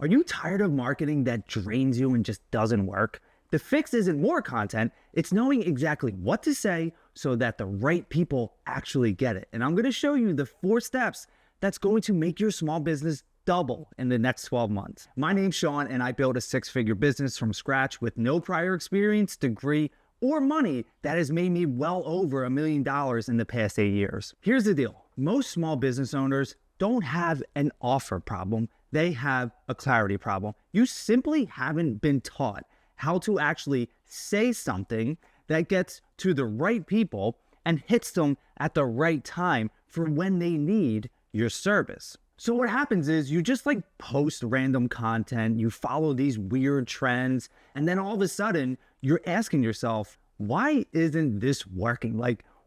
Are you tired of marketing that drains you and just doesn't work? The fix isn't more content, it's knowing exactly what to say so that the right people actually get it. And I'm going to show you the 4 steps that's going to make your small business double in the next 12 months. My name's Sean, and I built a 6-figure business from scratch with no prior experience, degree, or money that has made me well over $1 million in the past 8 years. Here's the deal. Most small business owners don't have an offer problem. They have a clarity problem. You simply haven't been taught how to actually say something that gets to the right people and hits them at the right time for when they need your service. So what happens is you just post random content, you follow these weird trends, and then all of a sudden you're asking yourself, why isn't this working?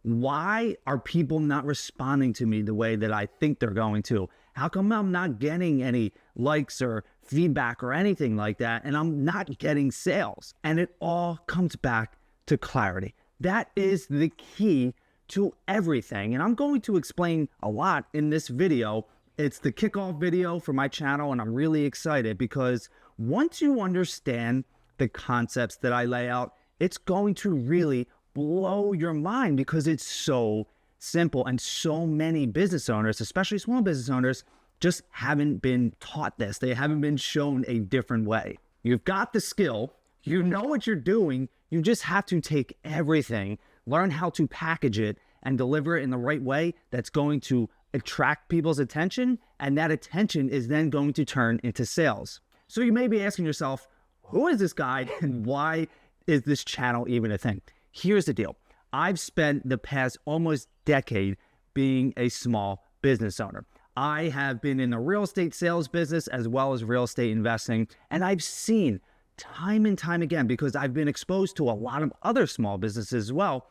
Why are people not responding to me the way that I think they're going to? How come I'm not getting any likes or feedback or anything like that, and I'm not getting sales? And it all comes back to clarity. That is the key to everything. And I'm going to explain a lot in this video. It's the kickoff video for my channel, and I'm really excited because once you understand the concepts that I lay out, it's going to really blow your mind because it's so simple, and so many business owners, especially small business owners, just haven't been taught this. They haven't been shown a different way. You've got the skill, you know what you're doing, you just have to take everything, learn how to package it, and deliver it in the right way that's going to attract people's attention, and that attention is then going to turn into sales. So you may be asking yourself, who is this guy and why is this channel even a thing? Here's the deal. I've spent the past almost decade being a small business owner. I have been in the real estate sales business as well as real estate investing, and I've seen time and time again, because I've been exposed to a lot of other small businesses as well,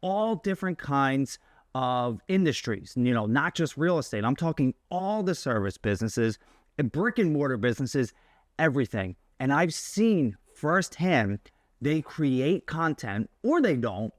all different kinds of industries, not just real estate. I'm talking all the service businesses, brick and mortar businesses, everything. And I've seen firsthand, they create content or they don't,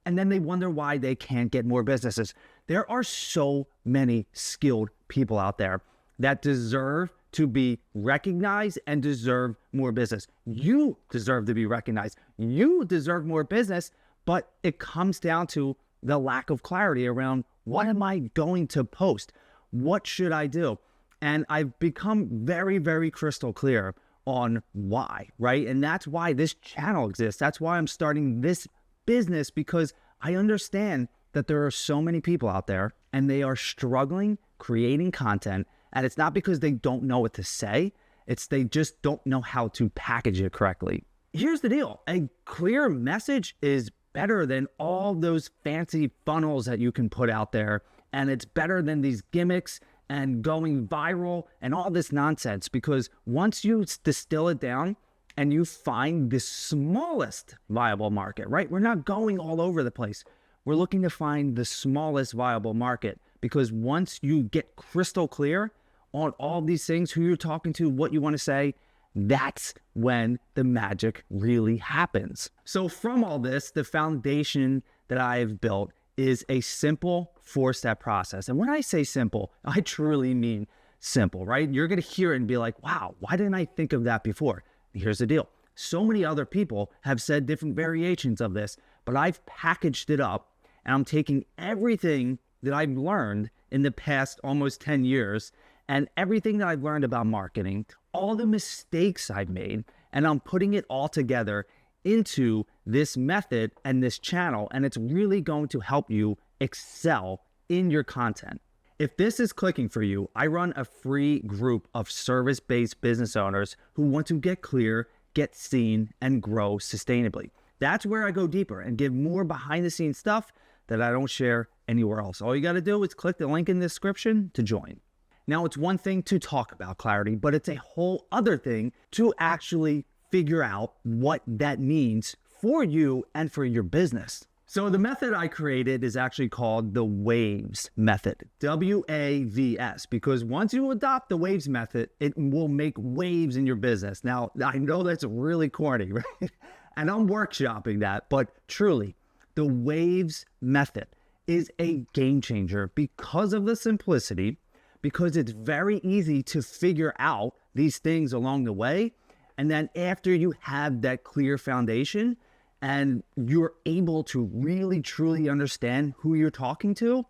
and then they wonder why they can't get more businesses. There are so many skilled people out there that deserve to be recognized and deserve more business. You deserve to be recognized. You deserve more business, but it comes down to the lack of clarity around what am I going to post? What should I do? And I've become very, very crystal clear on why, right? And that's why this channel exists. That's why I'm starting this business, because I understand that there are so many people out there and they are struggling creating content. And it's not because they don't know what to say. It's they just don't know how to package it correctly. Here's the deal. A clear message is better than all those fancy funnels that you can put out there. And it's better than these gimmicks and going viral and all this nonsense, because once you distill it down and you find the smallest viable market, right? We're not going all over the place. We're looking to find the smallest viable market, because once you get crystal clear on all these things, who you're talking to, what you want to say, that's when the magic really happens. So from all this, the foundation that I've built is a simple 4-step process. And when I say simple, I truly mean simple, right? You're going to hear it and be like, wow, why didn't I think of that before? Here's the deal. So many other people have said different variations of this, but I've packaged it up, and I'm taking everything that I've learned in the past almost 10 years and everything that I've learned about marketing, all the mistakes I've made, and I'm putting it all together into this method and this channel, and it's really going to help you excel in your content. If this is clicking for you, I run a free group of service-based business owners who want to get clear, get seen, and grow sustainably. That's where I go deeper and give more behind-the-scenes stuff that I don't share anywhere else. All you got to do is click the link in the description to join. Now, it's one thing to talk about clarity, but it's a whole other thing to actually figure out what that means for you and for your business. So the method I created is actually called the WAVES method, W-A-V-S, because once you adopt the WAVES method, it will make waves in your business. Now, I know that's really corny, right? And I'm workshopping that, but truly, the WAVES method is a game changer because of the simplicity, because it's very easy to figure out these things along the way. And then after you have that clear foundation and you're able to really, truly understand who you're talking to,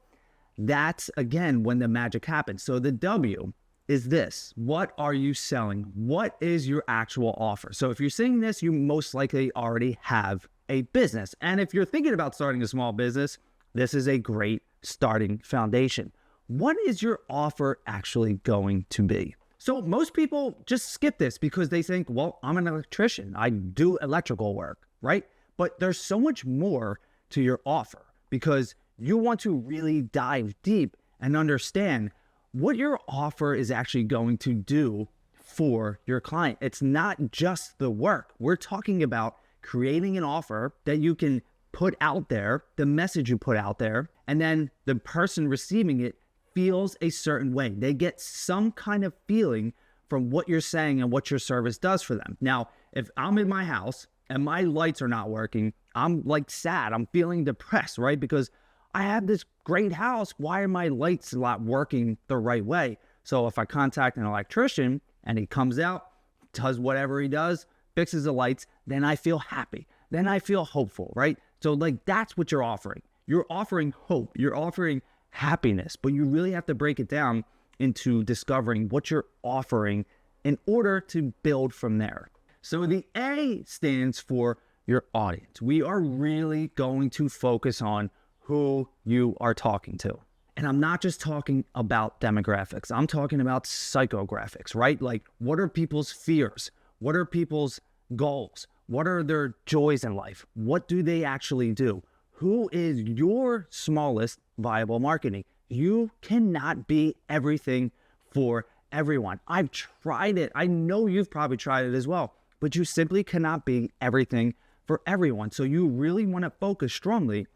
that's, again, when the magic happens. So the W is this. What are you selling? What is your actual offer? So if you're seeing this, you most likely already have a business. And if you're thinking about starting a small business, this is a great starting foundation. What is your offer actually going to be? So most people just skip this because they think, well, I'm an electrician. I do electrical work, right? But there's so much more to your offer because you want to really dive deep and understand what your offer is actually going to do for your client. It's not just the work. We're talking about creating an offer that you can put out there, the message you put out there, and then the person receiving it feels a certain way. They get some kind of feeling from what you're saying and what your service does for them. Now, if I'm in my house and my lights are not working, I'm like sad. I'm feeling depressed, right? Because I have this great house. Why are my lights not working the right way? So if I contact an electrician and he comes out, does whatever he does, fixes the lights, then I feel happy. Then I feel hopeful, right? So like that's what you're offering. You're offering hope. You're offering happiness, but you really have to break it down into discovering what you're offering in order to build from there. So the A stands for your audience. We are really going to focus on who you are talking to. And I'm not just talking about demographics. I'm talking about psychographics, right? Like, what are people's fears? What are people's goals? What are their joys in life? What do they actually do? Who is your smallest viable marketing? You cannot be everything for everyone. I've tried it. I know you've probably tried it as well, but you simply cannot be everything for everyone. So you really want to focus strongly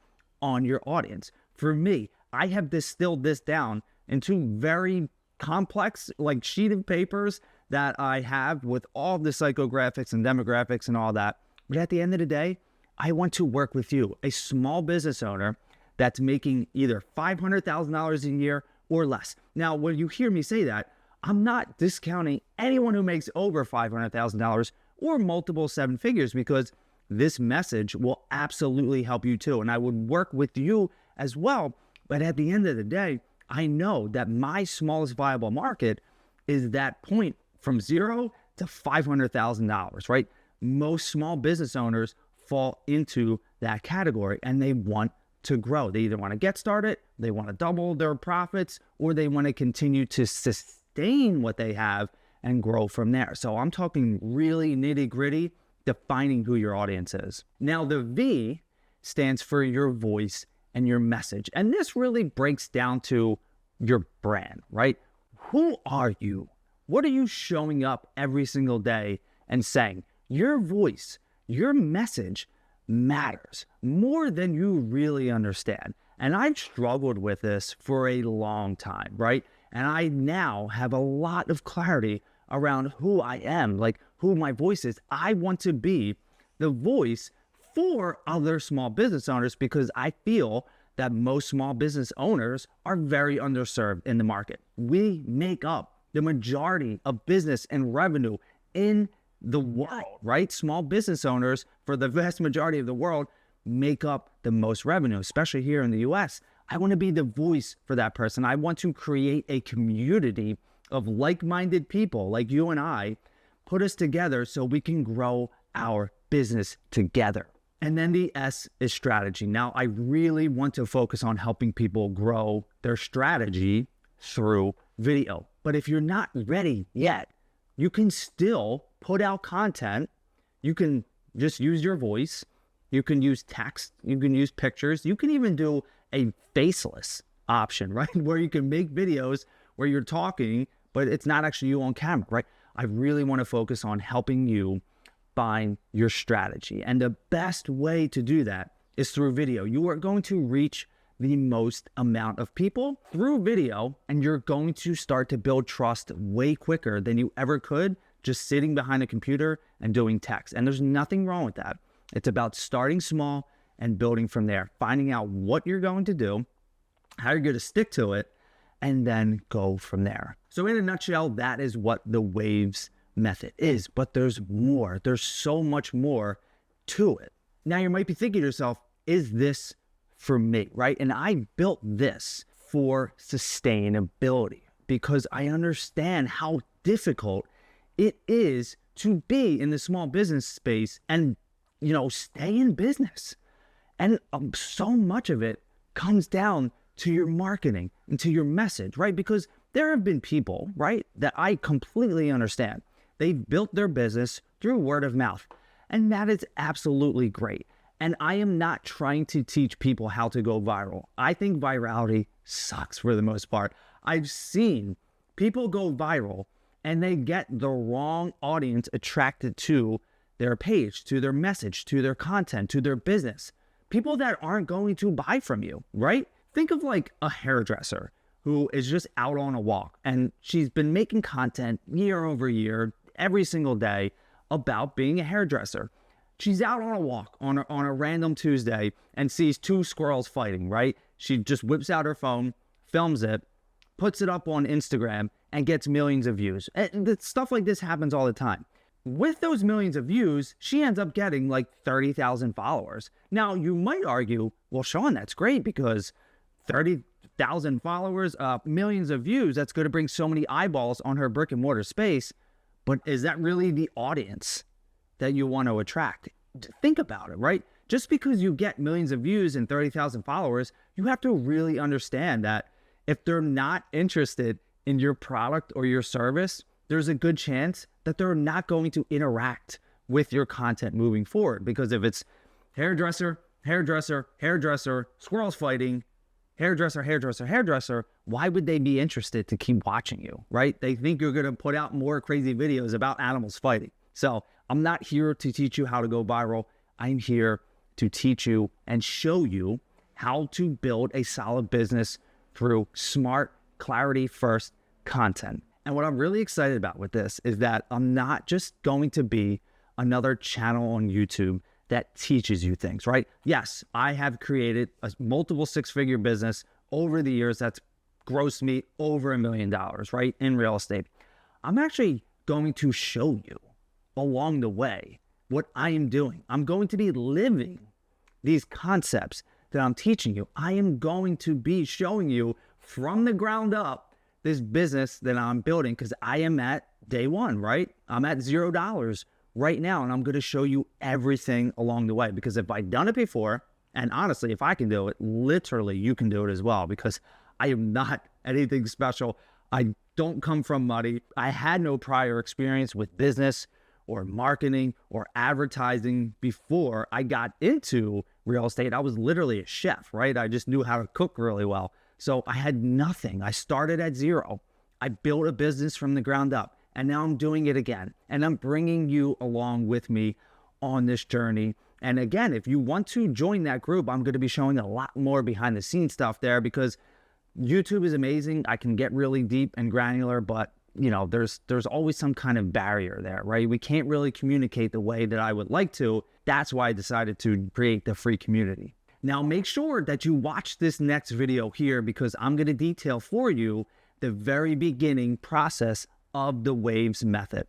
on your audience. For me, I have distilled this down into very complex, like sheet of papers that I have with all the psychographics and demographics and all that. But at the end of the day, I want to work with you, a small business owner that's making either $500,000 a year or less. Now, when you hear me say that, I'm not discounting anyone who makes over $500,000 or multiple seven figures, because this message will absolutely help you too. And I would work with you as well. But at the end of the day, I know that my smallest viable market is that point from $0 to $500,000, right? Most small business owners fall into that category and they want to grow. They either want to get started, they want to double their profits, or they want to continue to sustain what they have and grow from there. So I'm talking really nitty gritty, defining who your audience is. Now, the V stands for your voice and your message. And this really breaks down to your brand, right? Who are you? What are you showing up every single day and saying? Your voice, your message matters more than you really understand. And I've struggled with this for a long time, right? And I now have a lot of clarity around who I am, like who my voice is. I want to be the voice for other small business owners because I feel that most small business owners are very underserved in the market. We make up the majority of business and revenue in the world, right? Small business owners, for the vast majority of the world, make up the most revenue, especially here in the US. I want to be the voice for that person. I want to create a community of like-minded people like you and I, put us together so we can grow our business together. And then the S is strategy. Now, I really want to focus on helping people grow their strategy through video. But if you're not ready yet, you can still put out content. You can just use your voice. You can use text. You can use pictures. You can even do a faceless option, right? Where you can make videos where you're talking, but it's not actually you on camera, right? I really want to focus on helping you find your strategy. And the best way to do that is through video. You are going to reach the most amount of people through video, and you're going to start to build trust way quicker than you ever could just sitting behind a computer and doing text. And there's nothing wrong with that. It's about starting small and building from there, finding out what you're going to do, how you're going to stick to it, and then go from there. So So in a nutshell, that is what the waves method is, but there's more. There's so much more to it. Now you might be thinking to yourself, is this for me, right? And I built this for sustainability because I understand how difficult it is to be in the small business space and, stay in business. And so much of it comes down to your marketing and to your message, right? Because there have been people, right, that I completely understand. They've built their business through word of mouth, and that is absolutely great. And I am not trying to teach people how to go viral. I think virality sucks for the most part. I've seen people go viral and they get the wrong audience attracted to their page, to their message, to their content, to their business. People that aren't going to buy from you, right? Think of like a hairdresser who is just out on a walk and she's been making content year over year, every single day about being a hairdresser. She's out on a walk on a random Tuesday and sees two squirrels fighting, right? She just whips out her phone, films it, puts it up on Instagram, and gets millions of views. And stuff like this happens all the time. With those millions of views, she ends up getting like 30,000 followers. Now, you might argue, well, Sean, that's great because 30,000 followers, millions of views, that's going to bring so many eyeballs on her brick and mortar space. But is that really the audience that you want to attract? Think about it, right? Just because you get millions of views and 30,000 followers, you have to really understand that if they're not interested in your product or your service, there's a good chance that they're not going to interact with your content moving forward. Because if it's hairdresser, squirrels fighting, hairdresser, why would they be interested to keep watching you, right? They think you're going to put out more crazy videos about animals fighting. So I'm not here to teach you how to go viral. I'm here to teach you and show you how to build a solid business through smart, clarity-first content. And what I'm really excited about with this is that I'm not just going to be another channel on YouTube that teaches you things, right? Yes, I have created a multiple six-figure business over the years that's grossed me over $1 million, right, in real estate. I'm actually going to show you along the way what I am doing. I'm going to be living these concepts that I'm teaching you. I am going to be showing you from the ground up this business that I'm building because I am at day one, right? I'm at $0 right now, and I'm going to show you everything along the way because if I've done it before, and honestly, if I can do it, literally you can do it as well because I am not anything special. I don't come from money. I had no prior experience with business or marketing or advertising before I got into real estate. I was literally a chef, right? I just knew how to cook really well. So I had nothing. I started at zero. I built a business from the ground up, and now I'm doing it again. And I'm bringing you along with me on this journey. And again, if you want to join that group, I'm going to be showing a lot more behind the scenes stuff there because YouTube is amazing. I can get really deep and granular, but there's always some kind of barrier there, right? We can't really communicate the way that I would like to. That's why I decided to create the free community. Now, make sure that you watch this next video here because I'm going to detail for you the very beginning process of the waves method.